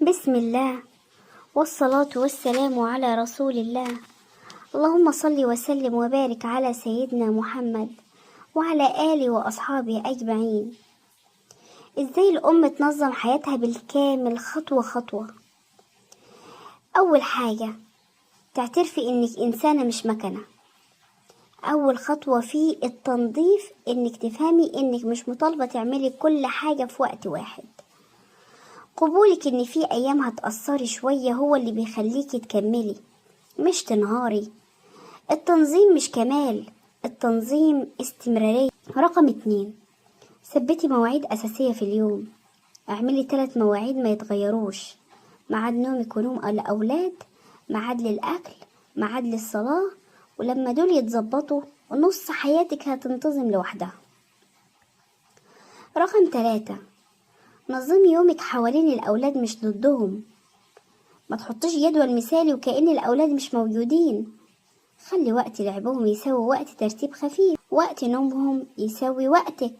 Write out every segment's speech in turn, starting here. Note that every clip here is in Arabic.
بسم الله والصلاة والسلام على رسول الله. اللهم صل وسلم وبارك على سيدنا محمد وعلى آله وأصحابه أجمعين. إزاي الأم تنظم حياتها بالكامل خطوة خطوة؟ أول حاجة تعترفي إنك إنسانة مش مكنة. أول خطوة في التنظيف إنك تفهمي إنك مش مطالبة تعملي كل حاجة في وقت واحد. قبولك إن في أيام هتأثري شوية هو اللي بيخليكي تكملي مش تنهاري. التنظيم مش كمال، التنظيم استمرارية. رقم 2، ثبتي مواعيد أساسية في اليوم. اعملي 3 مواعيد ما يتغيروش: ميعاد نومك ونوم الأولاد، ميعاد للأكل، ميعاد للصلاة. ولما دول يتظبطوا نص حياتك هتنتظم لوحدها. رقم 3، نظمي يومك حوالين الأولاد مش ضدهم. ما تحطيش جدول مثالي وكأن الأولاد مش موجودين. خلي وقت لعبهم يساوي وقت ترتيب خفيف، وقت نومهم يساوي وقتك،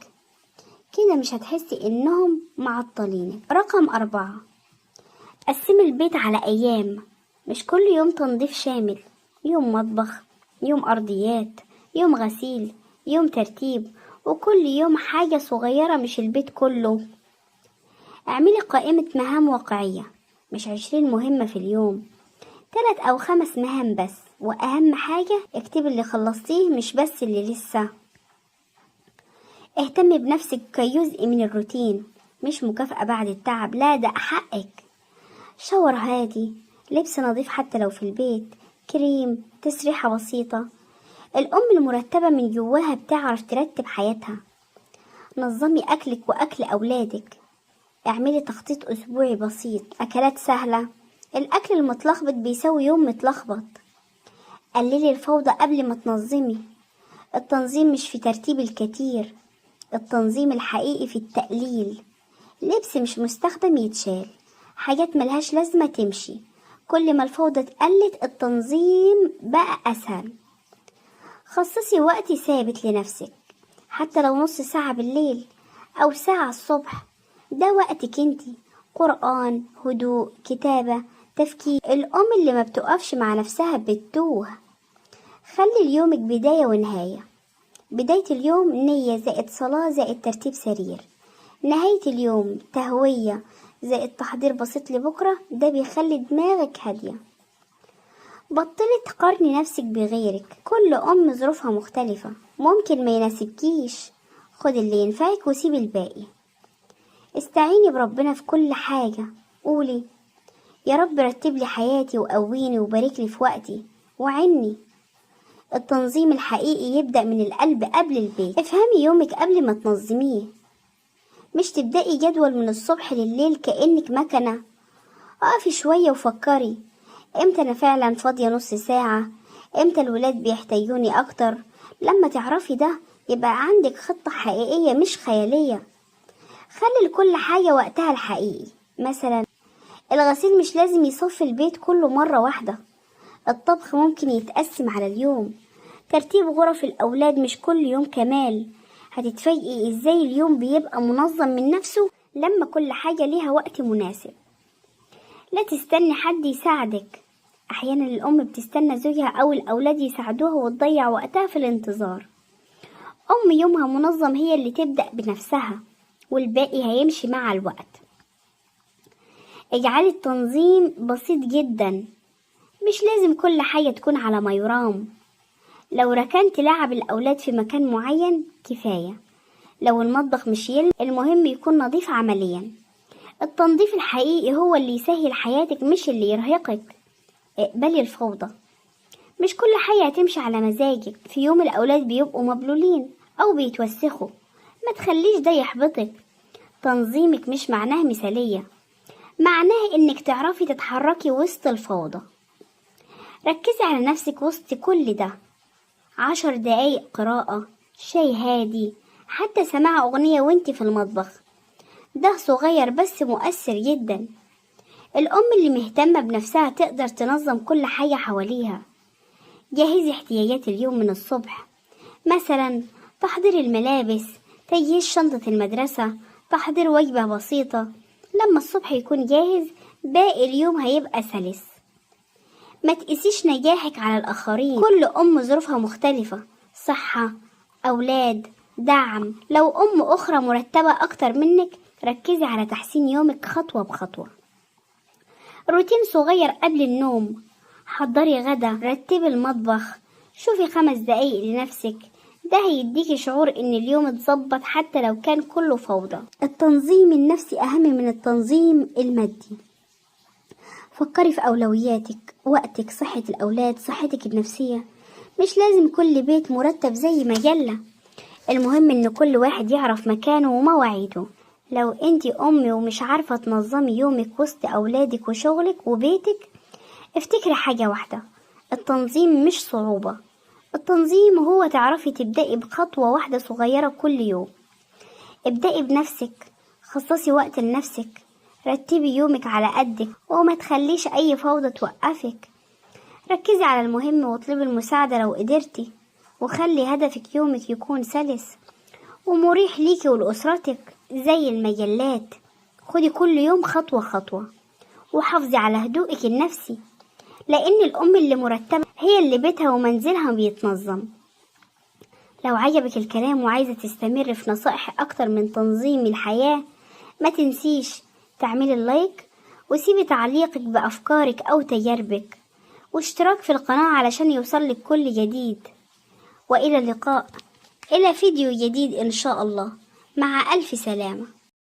كده مش هتحسي إنهم معطلينك. رقم 4، قسمي البيت على أيام، مش كل يوم تنظيف شامل. يوم مطبخ، يوم أرضيات، يوم غسيل، يوم ترتيب، وكل يوم حاجة صغيرة مش البيت كله. اعملي قائمة مهام واقعية، مش 20 مهمة في اليوم، 3 أو 5 مهام بس، وأهم حاجة اكتبي اللي خلصتيه مش بس اللي لسه. اهتمي بنفسك كجزء من الروتين مش مكافأة بعد التعب، لا ده حقك. شاور هادي، لبس نظيف حتى لو في البيت، كريم، تسريحة بسيطة. الأم المرتبة من جواها بتعرف ترتب حياتها. نظمي أكلك وأكل أولادك. اعملي تخطيط أسبوعي بسيط، أكلات سهلة. الأكل المتلخبط بيساوي يوم متلخبط. قللي الفوضى قبل ما تنظمي. التنظيم مش في ترتيب الكتير، التنظيم الحقيقي في التقليل. لبس مش مستخدم يتشال، حاجات ملهاش لازمة تمشي. كل ما الفوضى اتقلت التنظيم بقى أسهل. خصصي وقت ثابت لنفسك، حتى لو نص ساعة بالليل أو ساعة الصبح، ده وقتك انتي. قرآن، هدوء، كتابة، تفكير. الأم اللي ما بتقفش مع نفسها بتتوه. خلي ليومك بداية ونهاية. بداية اليوم نية زائد صلاة زائد ترتيب سرير. نهاية اليوم تهوية زائد تحضير بسيط لبكرة، ده بيخلي دماغك هادية. بطلي تقارني نفسك بغيرك، كل أم ظروفها مختلفة، ممكن ما يناسبكيش. خد اللي ينفعك وسيب الباقي. استعيني بربنا في كل حاجة. قولي: يا رب رتب لي حياتي وقويني وبارك لي في وقتي وعني. التنظيم الحقيقي يبدأ من القلب قبل البيت. افهمي يومك قبل ما تنظميه، مش تبدأي جدول من الصبح لليل كأنك مكنة. اقفي شوية وفكري: امتى انا فعلا فاضية نص ساعة؟ امتى الولاد بيحتاجوني اكتر؟ لما تعرفي ده يبقى عندك خطة حقيقية مش خيالية. خلي لكل حاجة وقتها الحقيقي. مثلا الغسيل مش لازم يصفي البيت كله مرة واحدة. الطبخ ممكن يتقسم على اليوم. ترتيب غرف الأولاد مش كل يوم كمال. هتتفاجئي ازاي اليوم بيبقى منظم من نفسه لما كل حاجة ليها وقت مناسب. لا تستني حد يساعدك. أحيانا الأم بتستنى زوجها أو الأولاد يساعدوها وتضيع وقتها في الانتظار. أم يومها منظم هي اللي تبدأ بنفسها، والباقي هيمشي مع الوقت. اجعلي التنظيم بسيط جدا، مش لازم كل حاجة تكون على ما يرام. لو ركنت لعب الأولاد في مكان معين كفاية. لو المطبخ مش المهم يكون نظيف عمليا. التنظيف الحقيقي هو اللي يسهل حياتك مش اللي يرهقك. اقبلي الفوضى، مش كل حاجة هتمشي على مزاجك. في يوم الأولاد بيبقوا مبلولين أو بيتوسخوا، ما تخليش ده يحبطك. تنظيمك مش معناه مثالية، معناه إنك تعرفي تتحركي وسط الفوضى. ركزي على نفسك وسط كل ده. 10 دقايق قراءة، شاي هادي، حتى سماع أغنية وانت في المطبخ، ده صغير بس مؤثر جدا. الأم اللي مهتمة بنفسها تقدر تنظم كل حاجة حواليها. جهزي احتياجات اليوم من الصبح، مثلا تحضير الملابس، تجهيز شنطة المدرسة، تحضير وجبة بسيطة. لما الصبح يكون جاهز باقي اليوم هيبقى سلس. ما تقيسيش نجاحك على الآخرين، كل أم ظروفها مختلفة، صحة، أولاد، دعم. لو أم أخرى مرتبة أكتر منك ركزي على تحسين يومك خطوة بخطوة. روتين صغير قبل النوم، حضري غدا، رتبي المطبخ، شوفي 5 دقايق لنفسك، ده هيديكي شعور ان اليوم اتظبط حتى لو كان كله فوضى. التنظيم النفسي اهم من التنظيم المادي. فكري في اولوياتك، وقتك، صحة الاولاد، صحتك النفسية. مش لازم كل بيت مرتب زي مجلة، المهم ان كل واحد يعرف مكانه ومواعيده. لو انتي ام ومش عارفة تنظمي يومك وسط اولادك وشغلك وبيتك، افتكري حاجة واحدة، التنظيم مش صعوبة، التنظيم هو تعرفي تبدأي بخطوة واحدة صغيرة كل يوم. ابدأي بنفسك، خصصي وقت لنفسك، رتبي يومك على قدك وما تخليش أي فوضى توقفك. ركزي على المهم واطلبي المساعدة لو قدرتي، وخلي هدفك يومك يكون سلس ومريح ليكي ولأسرتك. زي المجلات، خدي كل يوم خطوة خطوة، وحافظي على هدوءك النفسي، لأن الأم اللي مرتبة هي اللي بيتها ومنزلها بيتنظم. لو عجبك الكلام وعايزة تستمر في نصائح أكتر من تنظيم الحياة، ما تنسيش تعملي اللايك وسيبي تعليقك بأفكارك أو تجاربك، واشتراك في القناة علشان يوصلك كل جديد. وإلى اللقاء، إلى فيديو جديد إن شاء الله، مع ألف سلامة.